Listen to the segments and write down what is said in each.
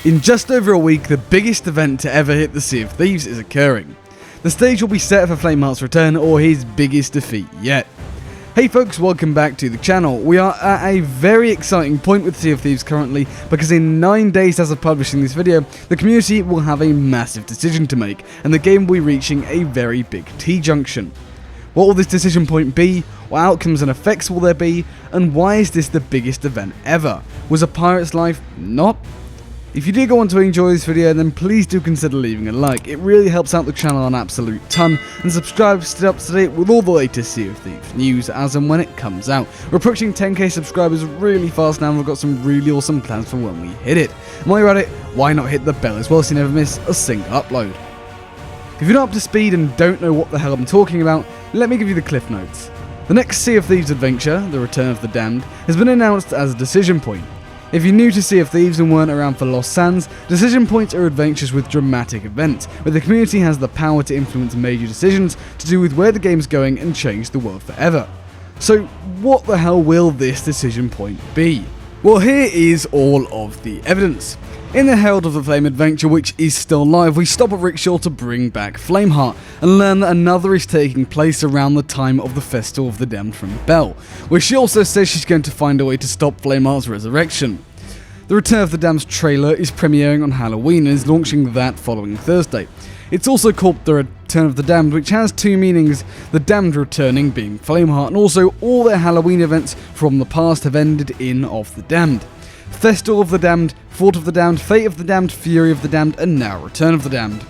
In just over a week, the biggest event to ever hit the Sea of Thieves is occurring. The stage will be set for Flameheart's return, or his biggest defeat yet. Hey folks, welcome back to the channel. We are at a very exciting point with Sea of Thieves currently, because in 9 days as of publishing this video, the community will have a massive decision to make, and the game will be reaching a very big T-junction. What will this decision point be? What outcomes and effects will there be? And why is this the biggest event ever? Was a pirate's life not? If you do go on to enjoy this video, then please do consider leaving a like. It really helps out the channel an absolute ton, and subscribe to stay up to date with all the latest Sea of Thieves news as and when it comes out. We're approaching 10k subscribers really fast now, and we've got some really awesome plans for when we hit it. And while you're at it, why not hit the bell as well so you never miss a single upload. If you're not up to speed and don't know what the hell I'm talking about, let me give you the cliff notes. The next Sea of Thieves adventure, The Return of the Damned, has been announced as a decision point. If you're new to Sea of Thieves and weren't around for Lost Sands, decision points are adventures with dramatic events, where the community has the power to influence major decisions to do with where the game's going and change the world forever. So what the hell will this decision point be? Well, here is all of the evidence. In the Herald of the Flame adventure, which is still live, we stop at Rickshaw to bring back Flameheart, and learn that another is taking place around the time of the Festival of the Damned from Belle, where she also says she's going to find a way to stop Flameheart's resurrection. The Return of the Damned's trailer is premiering on Halloween and is launching that following Thursday. It's also called The Return of the Damned, which has two meanings, the Damned returning being Flameheart, and also all their Halloween events from the past have ended in Of the Damned. Festival of the Damned, Fort of the Damned, Fate of the Damned, Fury of the Damned, and now Return of the Damned.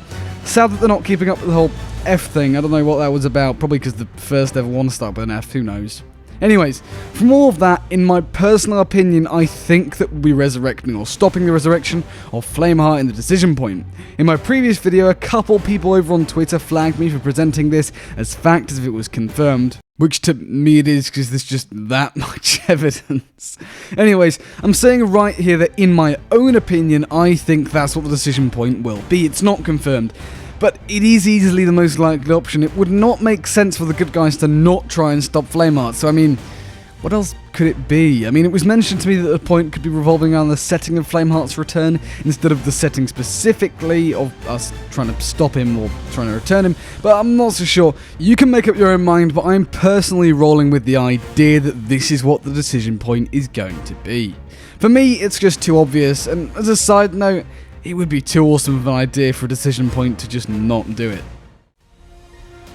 Sad that they're not keeping up with the whole F thing. I don't know what that was about, probably because the first ever one started with an F, who knows. Anyways, from all of that, in my personal opinion, I think that we'll be resurrecting or stopping the resurrection of Flameheart in the decision point. In my previous video, a couple people over on Twitter flagged me for presenting this as fact as if it was confirmed. Which to me it is, because there's just that much evidence. Anyways, I'm saying right here that in my own opinion, I think that's what the decision point will be. It's not confirmed, but it is easily the most likely option. It would not make sense for the good guys to not try and stop Flameheart, so I mean, what else could it be? I mean, it was mentioned to me that the point could be revolving around the setting of Flameheart's return instead of the setting specifically of us trying to stop him or trying to return him, but I'm not so sure. You can make up your own mind, but I'm personally rolling with the idea that this is what the decision point is going to be. For me, it's just too obvious, and as a side note, it would be too awesome of an idea for a decision point to just not do it.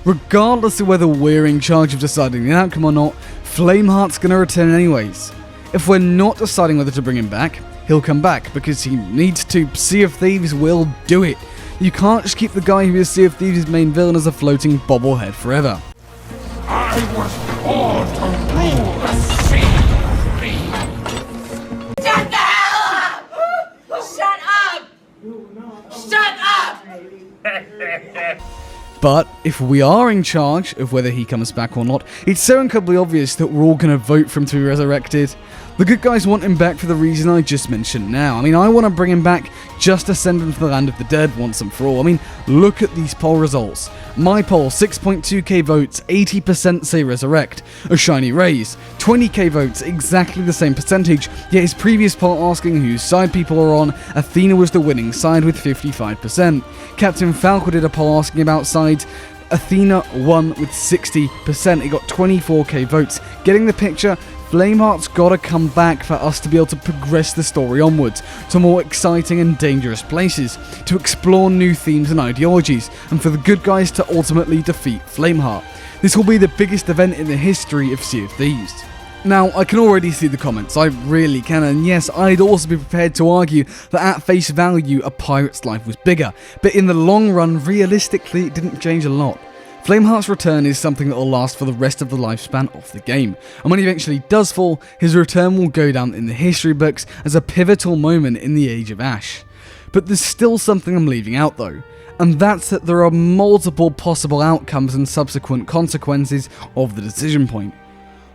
Regardless of whether we're in charge of deciding the outcome or not, Flameheart's gonna return anyways. If we're not deciding whether to bring him back, he'll come back because he needs to. Sea of Thieves will do it. You can't just keep the guy who is Sea of Thieves' main villain as a floating bobblehead forever. I was born to rule the sea. Shut the hell up! Shut up! Shut up! But if we are in charge of whether he comes back or not, it's so incredibly obvious that we're all going to vote for him to be resurrected. The good guys want him back for the reason I just mentioned now. I mean, I want to bring him back just to send him to the land of the dead once and for all. I mean, look at these poll results. My poll, 6.2k votes, 80% say resurrect. A shiny raise, 20k votes, exactly the same percentage, yet his previous poll asking whose side people are on, Athena was the winning side with 55%. Captain Falco did a poll asking about sides, Athena won with 60%, it got 24k votes. Getting the picture? Flameheart's gotta come back for us to be able to progress the story onwards to more exciting and dangerous places, to explore new themes and ideologies, and for the good guys to ultimately defeat Flameheart. This will be the biggest event in the history of Sea of Thieves. Now, I can already see the comments, I really can, and yes, I'd also be prepared to argue that at face value, a pirate's life was bigger, but in the long run, realistically, it didn't change a lot. Flameheart's return is something that will last for the rest of the lifespan of the game, and when he eventually does fall, his return will go down in the history books as a pivotal moment in the Age of Ash. But there's still something I'm leaving out though, and that's that there are multiple possible outcomes and subsequent consequences of the decision point.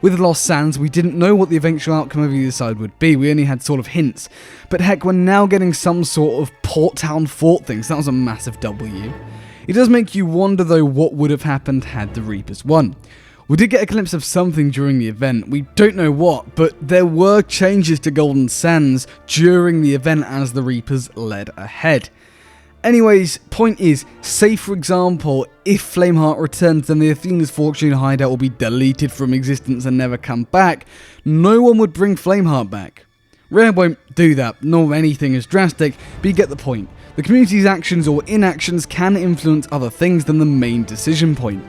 With Lost Sands, we didn't know what the eventual outcome of either side would be, we only had sort of hints, but heck, we're now getting some sort of Port Town Fort thing, so that was a massive W. It does make you wonder though what would have happened had the Reapers won. We did get a glimpse of something during the event, we don't know what, but there were changes to Golden Sands during the event as the Reapers led ahead. Anyways, point is, say for example, if Flameheart returns, then the Athena's Fortune hideout will be deleted from existence and never come back. No one would bring Flameheart back. Rare won't do that, nor anything as drastic, but you get the point. The community's actions or inactions can influence other things than the main decision point.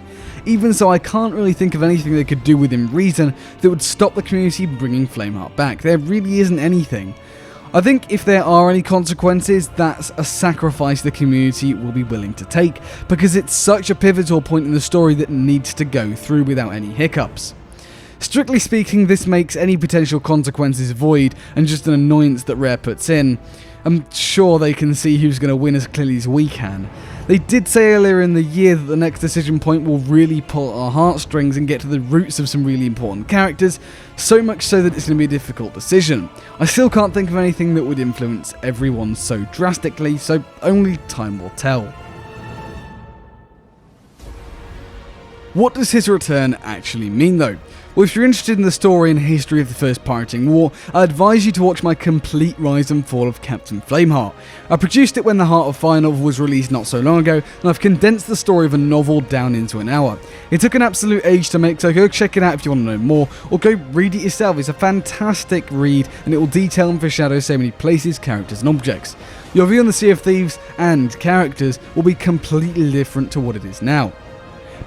Even so, I can't really think of anything they could do within reason that would stop the community bringing Flameheart back. There really isn't anything. I think if there are any consequences, that's a sacrifice the community will be willing to take, because it's such a pivotal point in the story that needs to go through without any hiccups. Strictly speaking, this makes any potential consequences void and just an annoyance that Rare puts in. I'm sure they can see who's going to win as clearly as we can. They did say earlier in the year that the next decision point will really pull our heartstrings and get to the roots of some really important characters, so much so that it's going to be a difficult decision. I still can't think of anything that would influence everyone so drastically, so only time will tell. What does his return actually mean though? Well, if you're interested in the story and history of the First Pirating War, I advise you to watch my complete rise and fall of Captain Flameheart. I produced it when the Heart of Fire novel was released not so long ago, and I've condensed the story of a novel down into an hour. It took an absolute age to make, so go check it out if you want to know more, or go read it yourself. It's a fantastic read, and it will detail and foreshadow so many places, characters and objects. Your view on the Sea of Thieves and characters will be completely different to what it is now.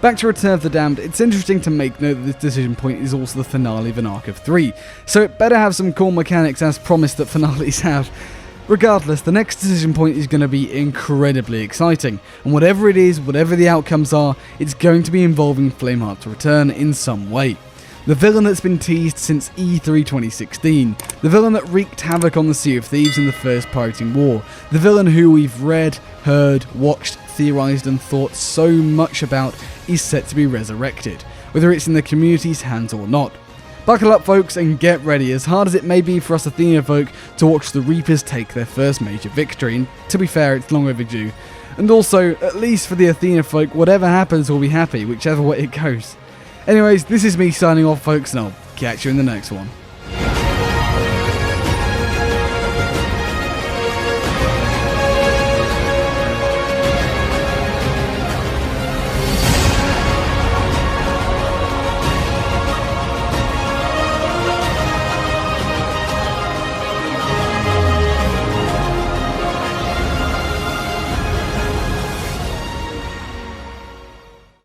Back to Return of the Damned, it's interesting to make note that this decision point is also the finale of an arc of 3, so it better have some cool mechanics as promised that finales have. Regardless, the next decision point is going to be incredibly exciting, and whatever it is, whatever the outcomes are, it's going to be involving Flameheart to return in some way. The villain that's been teased since E3 2016, the villain that wreaked havoc on the Sea of Thieves in the First Pirating War, the villain who we've read, heard, watched, theorized and thought so much about is set to be resurrected, whether it's in the community's hands or not. Buckle up folks and get ready, as hard as it may be for us Athena folk to watch the Reapers take their first major victory, and to be fair, it's long overdue. And also, at least for the Athena folk, whatever happens we'll be happy, whichever way it goes. Anyways, this is me signing off folks, and I'll catch you in the next one.